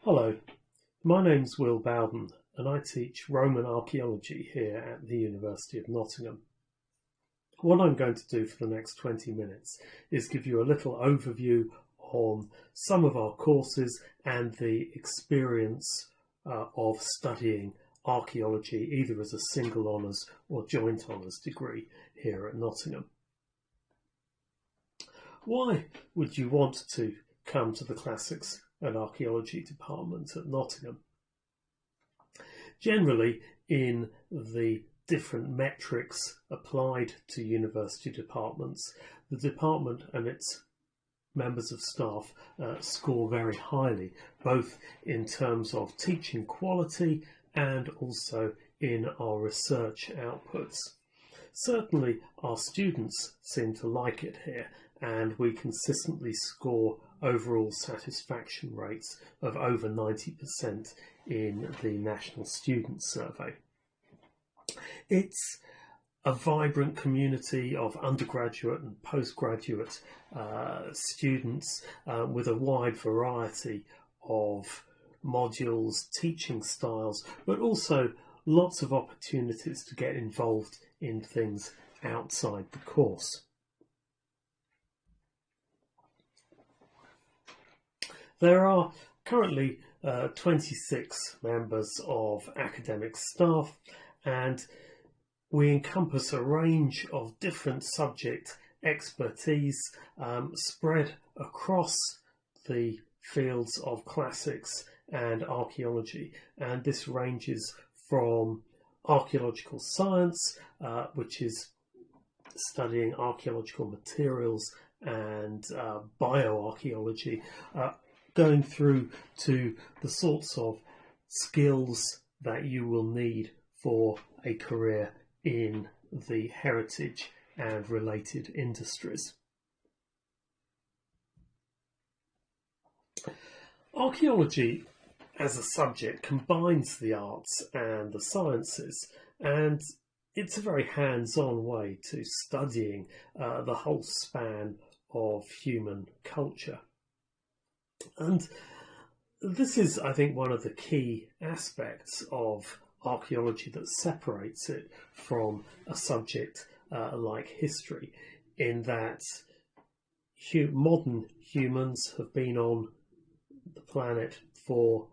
Hello, my name's Will Bowden and I teach Roman archaeology here at the University of Nottingham. What I'm going to do for the next 20 minutes is give you a little overview on some of our courses and the experience of studying archaeology either as a single honours or joint honours degree here at Nottingham. Why would you want to come to the Classics and Archaeology department at Nottingham? Generally, in the different metrics applied to university departments, the department and its members of staff score very highly, both in terms of teaching quality and also in our research outputs. Certainly our students seem to like it here, and we consistently score overall satisfaction rates of over 90% in the National Student Survey. It's a vibrant community of undergraduate and postgraduate students with a wide variety of modules, teaching styles, but also lots of opportunities to get involved in things outside the course. There are currently 26 members of academic staff, and we encompass a range of different subject expertise spread across the fields of classics and archaeology, and this ranges from archaeological science, which is studying archaeological materials and bioarchaeology, going through to the sorts of skills that you will need for a career in the heritage and related industries. Archaeology as a subject combines the arts and the sciences, and it's a very hands-on way to studying the whole span of human culture. And this is, I think, one of the key aspects of archaeology that separates it from a subject like history, in that modern humans have been on the planet for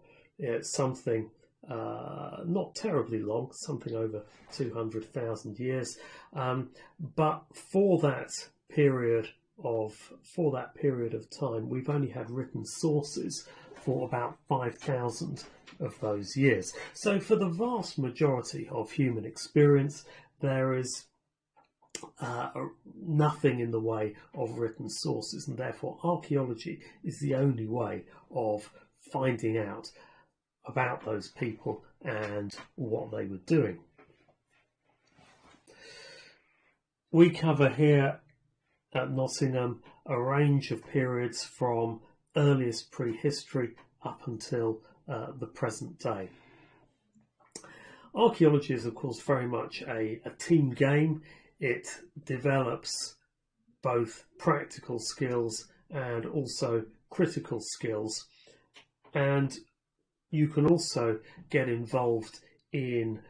something not terribly long, something over 200,000 years, but for that period of time, we've only had written sources for about 5,000 of those years. So for the vast majority of human experience, there is nothing in the way of written sources, and therefore archaeology is the only way of finding out about those people and what they were doing. We cover here at Nottingham a range of periods from earliest prehistory up until the present day. Archaeology is, of course, very much a team game. It develops both practical skills and also critical skills, and you can also get involved in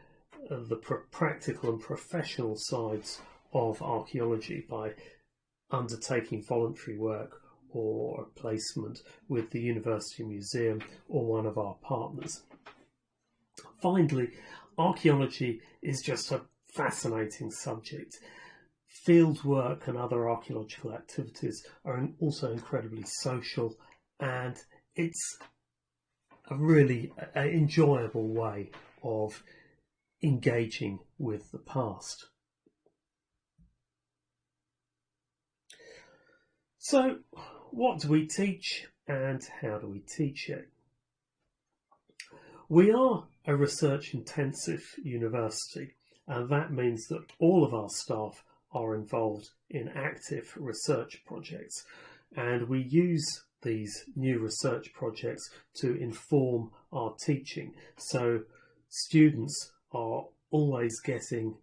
the practical and professional sides of archaeology by undertaking voluntary work or a placement with the University Museum or one of our partners. Finally, archaeology is just a fascinating subject. Fieldwork and other archaeological activities are also incredibly social, and it's a really enjoyable way of engaging with the past. So, what do we teach and how do we teach it? We are a research-intensive university, and that means that all of our staff are involved in active research projects, and we use these new research projects to inform our teaching. So students are always getting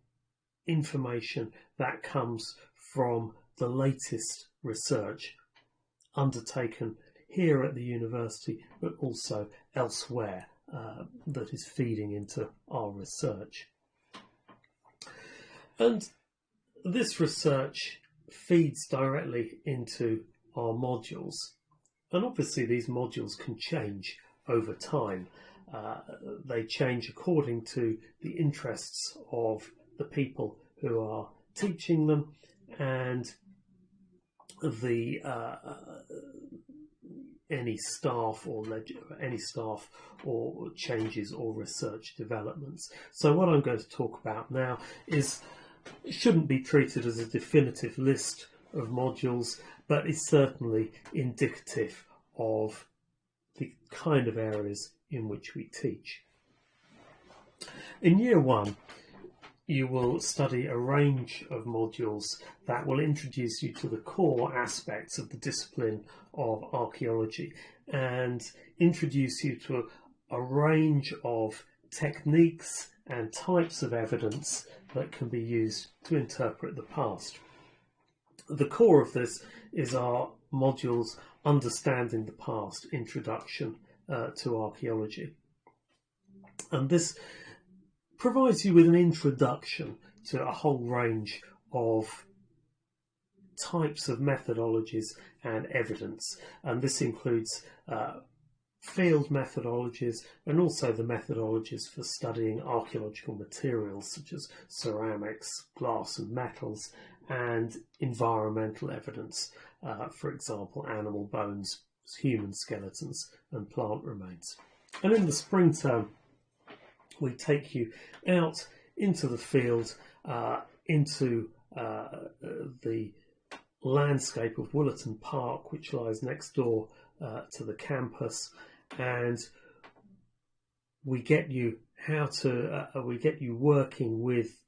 information that comes from the latest research undertaken here at the university, but also elsewhere, that is feeding into our research. And this research feeds directly into our modules. And obviously these modules can change over time. They change according to the interests of the people who are teaching them and the any staff or changes or research developments. So what I'm going to talk about now shouldn't be treated as a definitive list of modules, but is certainly indicative of the kind of areas in which we teach. In year one, you will study a range of modules that will introduce you to the core aspects of the discipline of archaeology and introduce you to a range of techniques and types of evidence that can be used to interpret the past. The core of this is our modules Understanding the Past, Introduction to Archaeology. And this provides you with an introduction to a whole range of types of methodologies and evidence. And this includes field methodologies and also the methodologies for studying archaeological materials such as ceramics, glass and metals, and environmental evidence, for example, animal bones, human skeletons and plant remains. And in the spring term, we take you out into the field, into the landscape of Woollerton Park, which lies next door to the campus, and we get you working with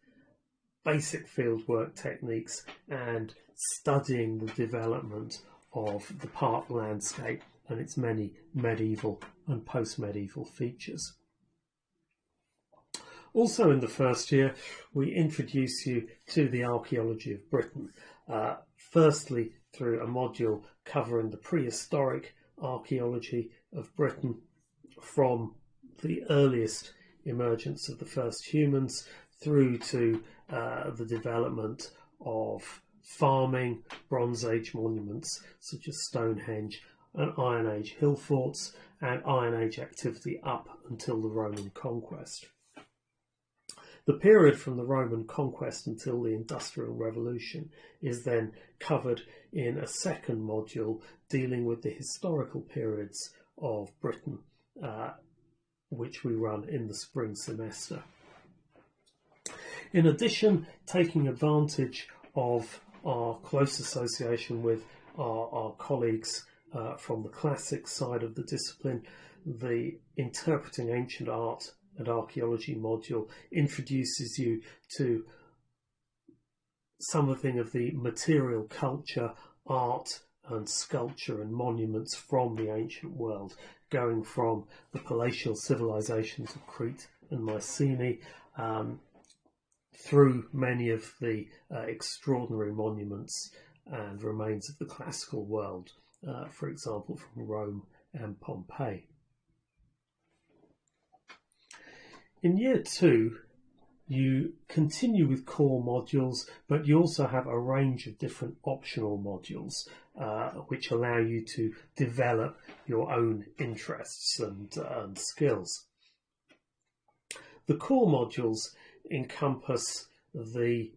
basic fieldwork techniques and studying the development of the park landscape and its many medieval and post-medieval features. Also in the first year, we introduce you to the archaeology of Britain, firstly through a module covering the prehistoric archaeology of Britain from the earliest emergence of the first humans through to the development of farming, Bronze Age monuments such as Stonehenge and Iron Age hill forts, and Iron Age activity up until the Roman conquest. The period from the Roman conquest until the Industrial Revolution is then covered in a second module dealing with the historical periods of Britain, which we run in the spring semester. In addition, taking advantage of our close association with our colleagues from the classics side of the discipline, the Interpreting Ancient Art and Archaeology module introduces you to something of the material culture, art and sculpture and monuments from the ancient world, going from the palatial civilizations of Crete and Mycenae through many of the extraordinary monuments and remains of the classical world, for example from Rome and Pompeii. In year two, you continue with core modules, but you also have a range of different optional modules which allow you to develop your own interests and skills. The core modules encompass the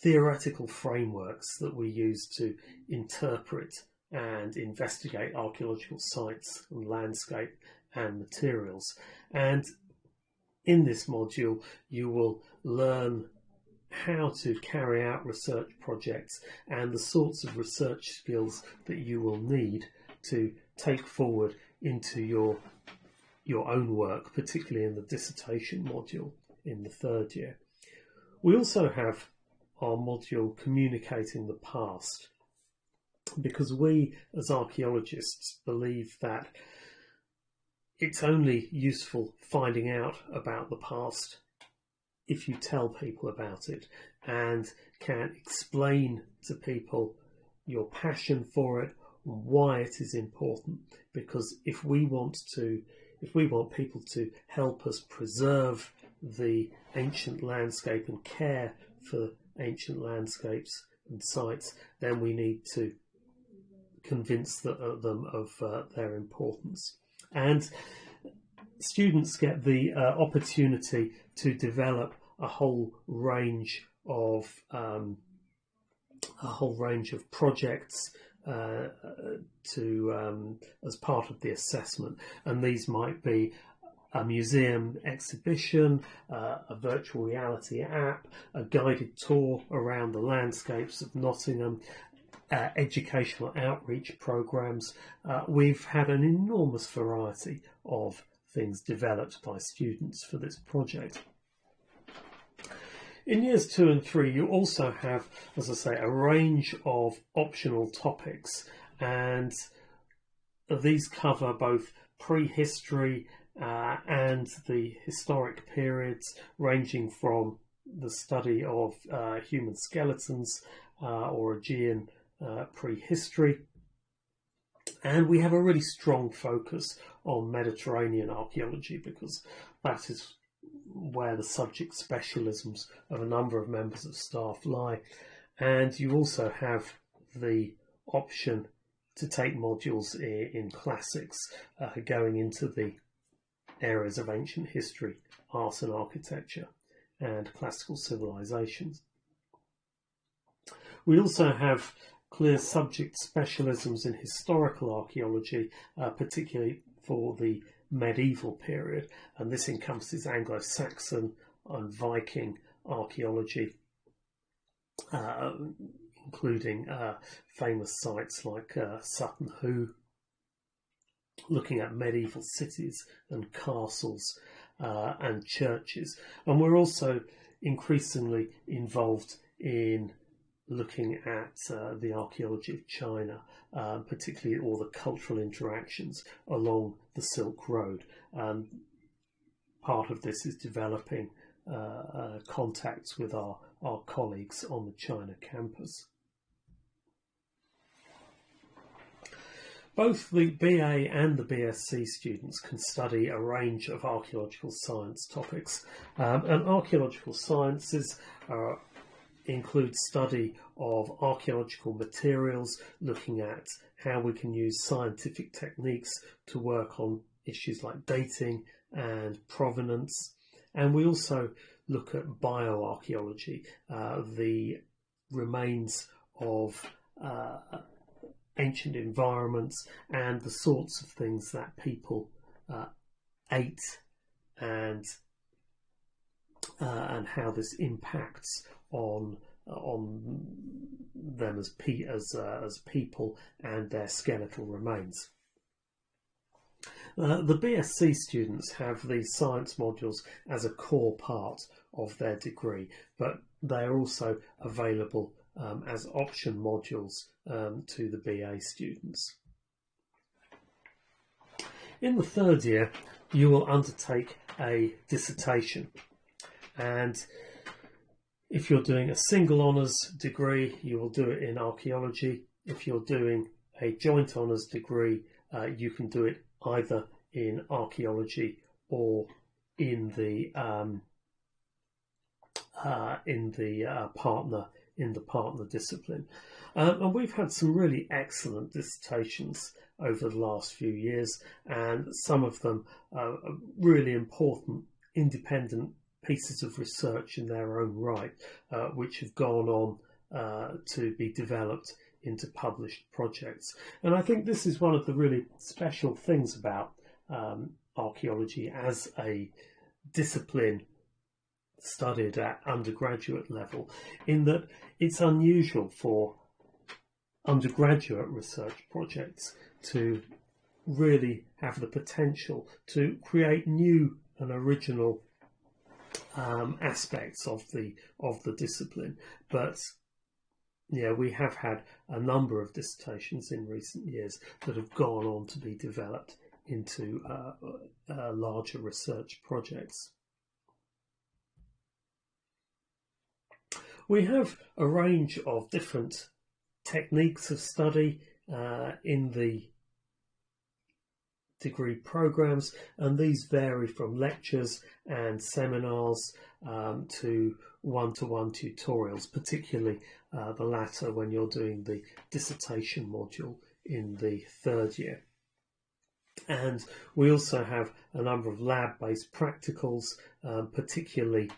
theoretical frameworks that we use to interpret and investigate archaeological sites and landscape and materials. And in this module, you will learn how to carry out research projects and the sorts of research skills that you will need to take forward into your own work, particularly in the dissertation module in the third year. We also have our module Communicating the Past, because we as archaeologists believe that it's only useful finding out about the past if you tell people about it and can explain to people your passion for it, why it is important, because if we want people to help us preserve the ancient landscape and care for ancient landscapes and sites, then we need to convince them of their importance. And students get the opportunity to develop a whole range of projects as part of the assessment, and these might be a museum exhibition, a virtual reality app, a guided tour around the landscapes of Nottingham, educational outreach programs. We've had an enormous variety of things developed by students for this project. In years 2 and 3, you also have, as I say, a range of optional topics, and these cover both prehistory and the historic periods, ranging from the study of human skeletons or Aegean prehistory. And we have a really strong focus on Mediterranean archaeology, because that is where the subject specialisms of a number of members of staff lie. And you also have the option to take modules in classics, going into the areas of ancient history, art and architecture, and classical civilizations. We also have clear subject specialisms in historical archaeology, particularly for the medieval period, and this encompasses Anglo-Saxon and Viking archaeology, including famous sites like Sutton Hoo, looking at medieval cities and castles and churches. And we're also increasingly involved in looking at the archaeology of China, particularly all the cultural interactions along the Silk Road. Part of this is developing contacts with our colleagues on the China campus. Both the BA and the BSc students can study a range of archaeological science topics, and archaeological sciences include study of archaeological materials, looking at how we can use scientific techniques to work on issues like dating and provenance. And we also look at bioarchaeology, the remains of ancient environments and the sorts of things that people ate, and how this impacts on them as people and their skeletal remains. The BSc students have these science modules as a core part of their degree, but they are also available as option modules to the BA students. In the third year, you will undertake a dissertation, and if you're doing a single honours degree, you will do it in archaeology. If you're doing a joint honours degree, you can do it either in archaeology or in the partner discipline. And we've had some really excellent dissertations over the last few years, and some of them are really important independent pieces of research in their own right, which have gone on to be developed into published projects. And I think this is one of the really special things about archaeology as a discipline studied at undergraduate level, in that it's unusual for undergraduate research projects to really have the potential to create new and original aspects of the discipline. But yeah, we have had a number of dissertations in recent years that have gone on to be developed into larger research projects. We have a range of different techniques of study in the degree programs, and these vary from lectures and seminars to one-to-one tutorials, particularly the latter when you're doing the dissertation module in the third year. And we also have a number of lab-based practicals, particularly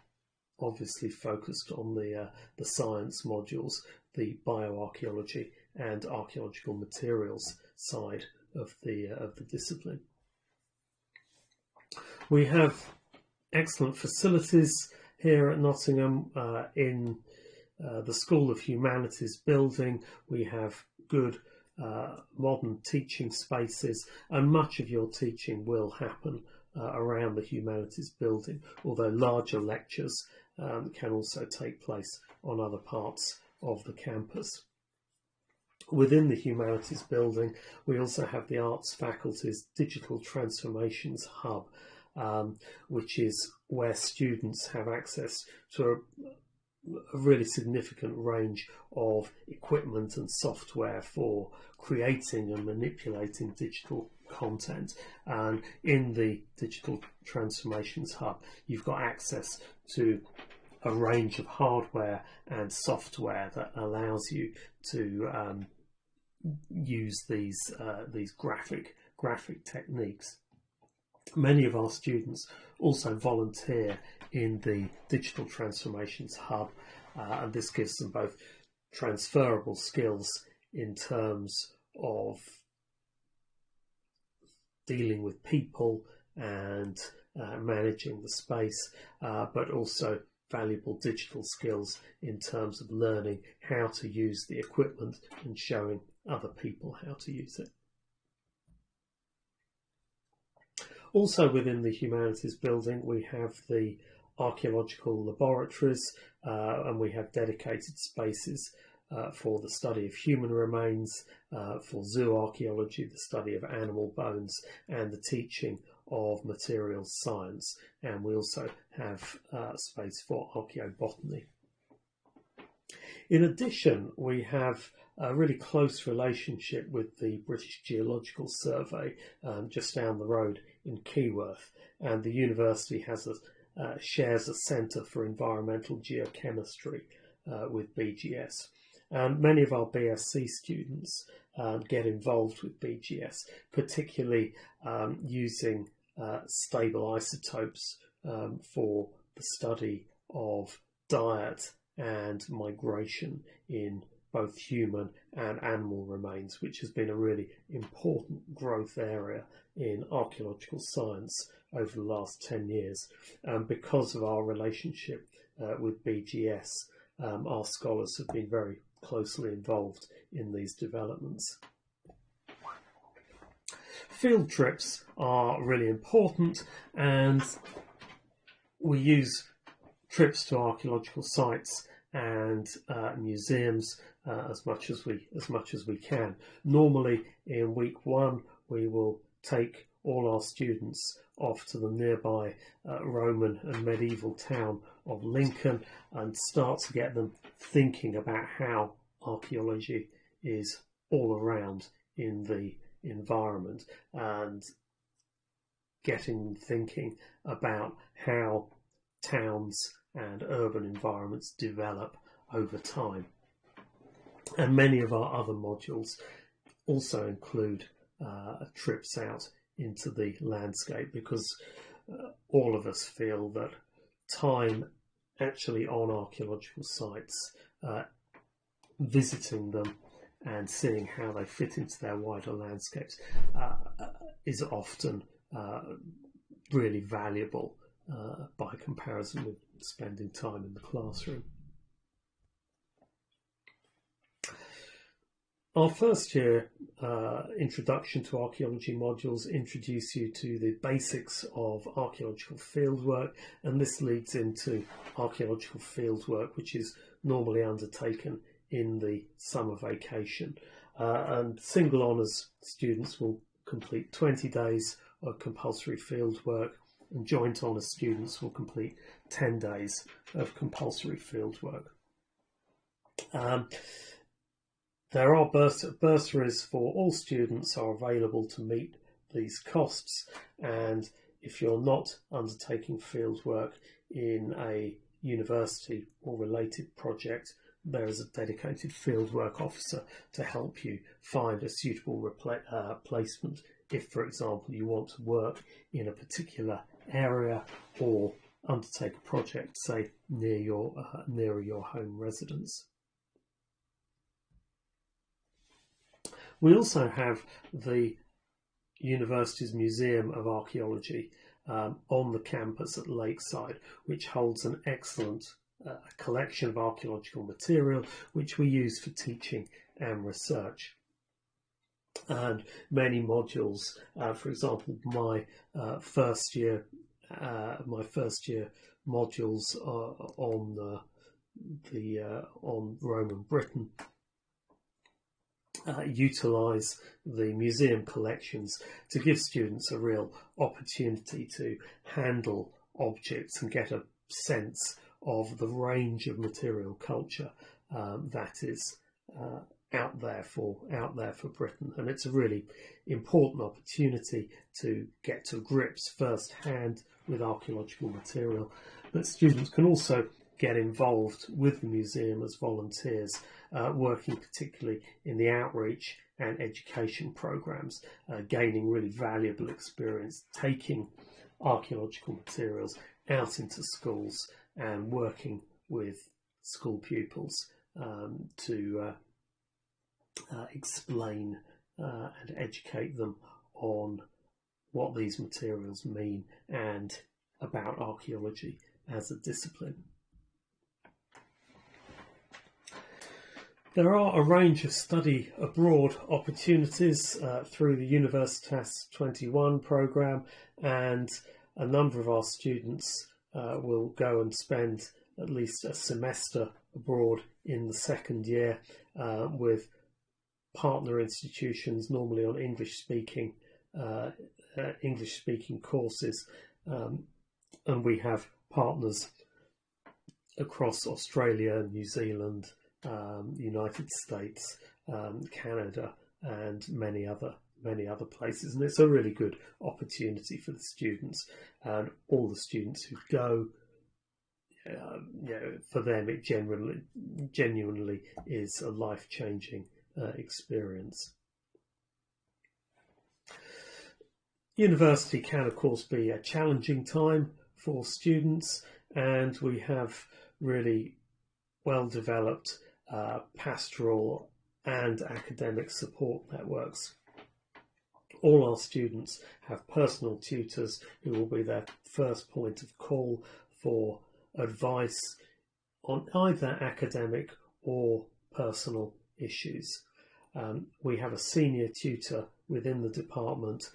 obviously focused on the science modules, the bioarchaeology and archaeological materials side of the discipline. We have excellent facilities here at Nottingham in the School of Humanities building. We have good modern teaching spaces, and much of your teaching will happen around the Humanities building, although larger lectures can also take place on other parts of the campus. Within the Humanities building, we also have the Arts Faculty's Digital Transformations Hub, which is where students have access to a really significant range of equipment and software for creating and manipulating digital content. And in the Digital Transformations Hub, you've got access to a range of hardware and software that allows you to use these graphic techniques. Many of our students also volunteer in the Digital Transformations Hub, and this gives them both transferable skills in terms of dealing with people and managing the space, but also valuable digital skills in terms of learning how to use the equipment and showing other people how to use it. Also within the Humanities building, we have the archaeological laboratories, and we have dedicated spaces for the study of human remains, for zooarchaeology, the study of animal bones, and the teaching of materials science. And we also have space for archaeobotany. In addition, we have a really close relationship with the British Geological Survey just down the road in Keyworth, and the university has shares a centre for environmental geochemistry with BGS. And many of our BSc students get involved with BGS, particularly using stable isotopes for the study of diet and migration in both human and animal remains, which has been a really important growth area in archaeological science over the last 10 years. Because of our relationship with BGS, our scholars have been very closely involved in these developments. Field trips are really important, and we use trips to archaeological sites and museums as much as we can. Normally in week one we will take all our students off to the nearby Roman and medieval town of Lincoln and start to get them thinking about how archaeology is all around in the environment, and getting them thinking about how towns and urban environments develop over time. And many of our other modules also include trips out into the landscape, because all of us feel that time actually on archaeological sites, visiting them and seeing how they fit into their wider landscapes is often really valuable by comparison with spending time in the classroom. Our first year introduction to archaeology modules introduce you to the basics of archaeological fieldwork, and this leads into archaeological fieldwork, which is normally undertaken in the summer vacation. And single honours students will complete 20 days of compulsory fieldwork, and joint honours students will complete 10 days of compulsory fieldwork. There are bursaries for all students are available to meet these costs, and if you're not undertaking fieldwork in a university or related project, there is a dedicated fieldwork officer to help you find a suitable placement if, for example, you want to work in a particular area or undertake a project, say, nearer your home residence. We also have the university's Museum of Archaeology on the campus at Lakeside, which holds an excellent collection of archaeological material which we use for teaching and research. And many modules, for example, my first year modules on Roman Britain utilise the museum collections to give students a real opportunity to handle objects and get a sense of the range of material culture that is out there for Britain. And it's a really important opportunity to get to grips firsthand with archaeological material. But students can also get involved with the museum as volunteers, working particularly in the outreach and education programs, gaining really valuable experience, taking archaeological materials out into schools and working with school pupils to explain and educate them on what these materials mean and about archaeology as a discipline. There are a range of study abroad opportunities through the Universitas 21 programme, and a number of our students will go and spend at least a semester abroad in the second year with partner institutions, normally on English-speaking courses, and we have partners across Australia, New Zealand, United States, Canada, and many other places, and it's a really good opportunity for the students, and all the students who go. For them, it genuinely is a life-changing experience. University can, of course, be a challenging time for students, and we have really well-developed pastoral and academic support networks. All our students have personal tutors who will be their first point of call for advice on either academic or personal issues. We have a senior tutor within the department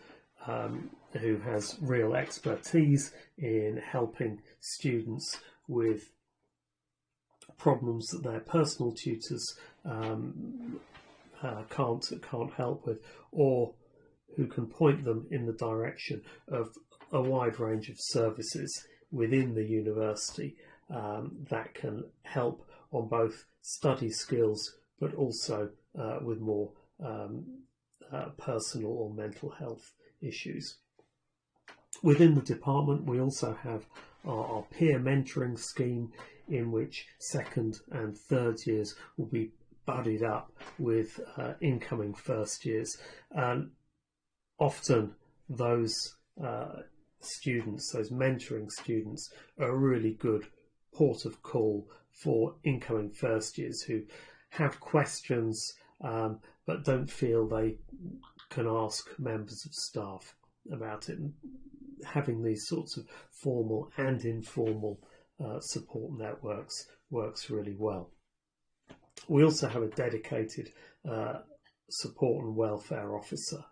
who has real expertise in helping students with problems that their personal tutors can't help with, or who can point them in the direction of a wide range of services within the university that can help on both study skills but also with more personal or mental health issues. Within the department, we also have our peer mentoring scheme, in which second and third years will be buddied up with incoming first years. And often those students, those mentoring students, are a really good port of call for incoming first years who have questions but don't feel they can ask members of staff about it. And having these sorts of formal and informal support networks works really well. We also have a dedicated support and welfare officer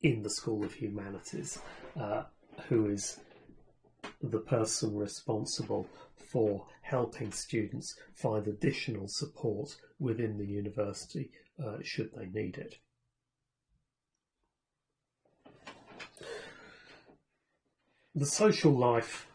in the School of Humanities, who is the person responsible for helping students find additional support within the university should they need it. The social life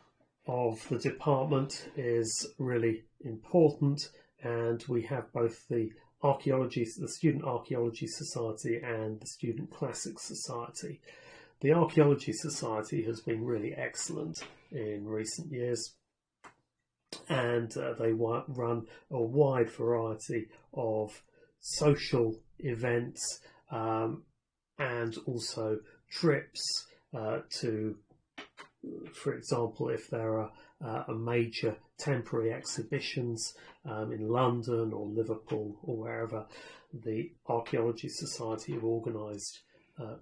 of the department is really important, and we have both the archaeology, the Student Archaeology Society and the Student Classics Society. The Archaeology Society has been really excellent in recent years, and they run a wide variety of social events and also trips to, for example, if there are major temporary exhibitions in London or Liverpool or wherever, the Archaeology Society have organised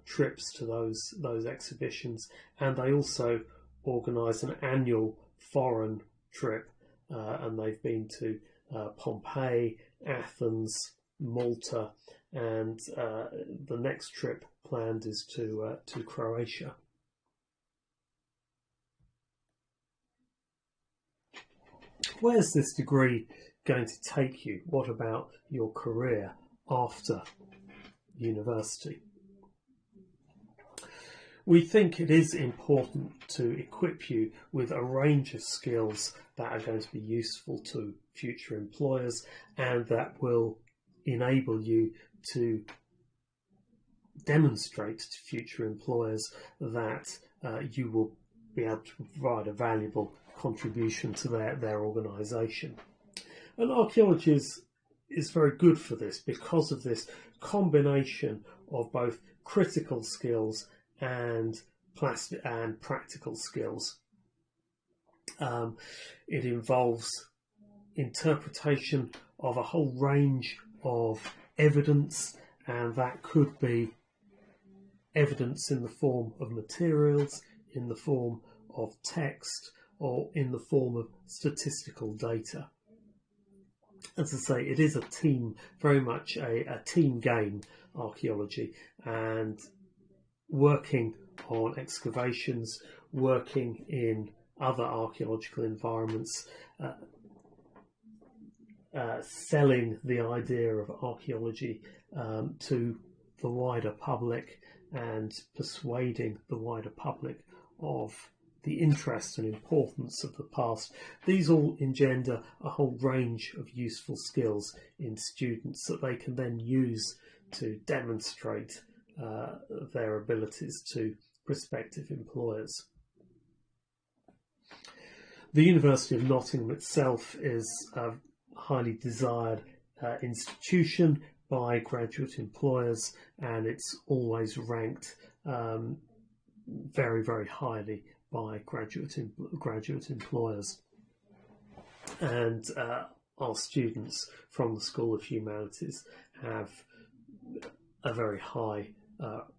trips to those exhibitions, and they also organise an annual foreign trip, and they've been to Pompeii, Athens, Malta, and the next trip planned is to Croatia. Where's this degree going to take you? What about your career after university? We think it is important to equip you with a range of skills that are going to be useful to future employers and that will enable you to demonstrate to future employers that you will be able to provide a valuable contribution to their organisation. And archaeology is very good for this because of this combination of both critical skills and practical skills. It involves interpretation of a whole range of evidence, and that could be evidence in the form of materials, in the form of text, or in the form of statistical data. As I say, it is a team, very much a team game, archaeology, and working on excavations, working in other archaeological environments, selling the idea of archaeology to the wider public and persuading the wider public of the interest and importance of the past. These all engender a whole range of useful skills in students that they can then use to demonstrate their abilities to prospective employers. The University of Nottingham itself is a highly desired institution by graduate employers, and it's always ranked very, very highly by graduate employers. And our students from the School of Humanities have a very high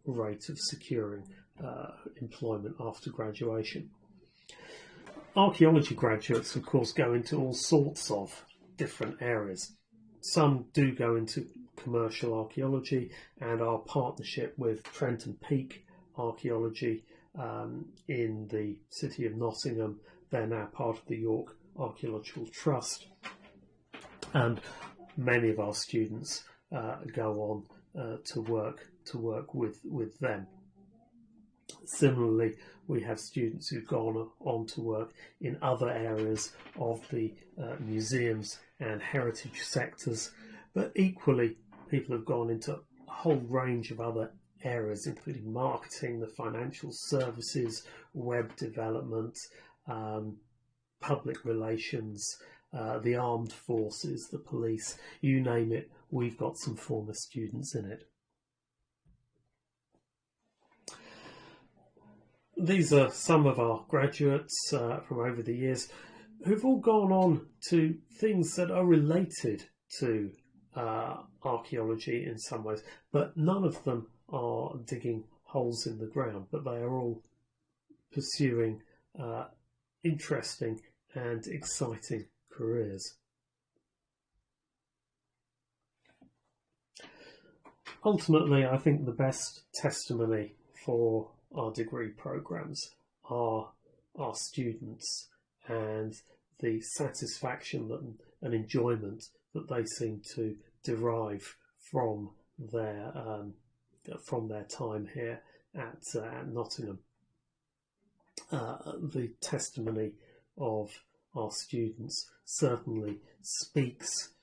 rate of securing employment after graduation. Archaeology graduates, of course, go into all sorts of different areas. Some do go into commercial archaeology, and our partnership with Trent and Peak Archaeology in the city of Nottingham, they're now part of the York Archaeological Trust, and many of our students go on to work with them. Similarly, we have students who've gone on to work in other areas of the museums and heritage sectors, but equally people have gone into a whole range of other areas, including marketing, the financial services, web development, public relations, the armed forces, the police, you name it, we've got some former students in it. These are some of our graduates from over the years who've all gone on to things that are related to archaeology in some ways, but none of them are digging holes in the ground, but they are all pursuing interesting and exciting careers. Ultimately, I think the best testimony for our degree programs are our students and the satisfaction and enjoyment that they seem to derive from their time here at Nottingham. The testimony of our students certainly speaks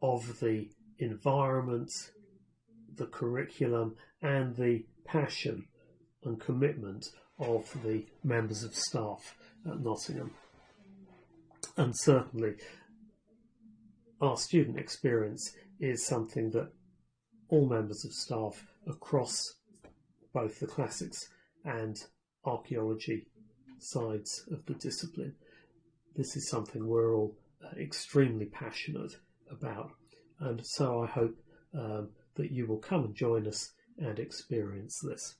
of the environment, the curriculum, and the passion and commitment of the members of staff at Nottingham. And certainly our student experience is something that all members of staff across both the classics and archaeology sides of the discipline, this is something we're all extremely passionate about. And so I hope that you will come and join us and experience this.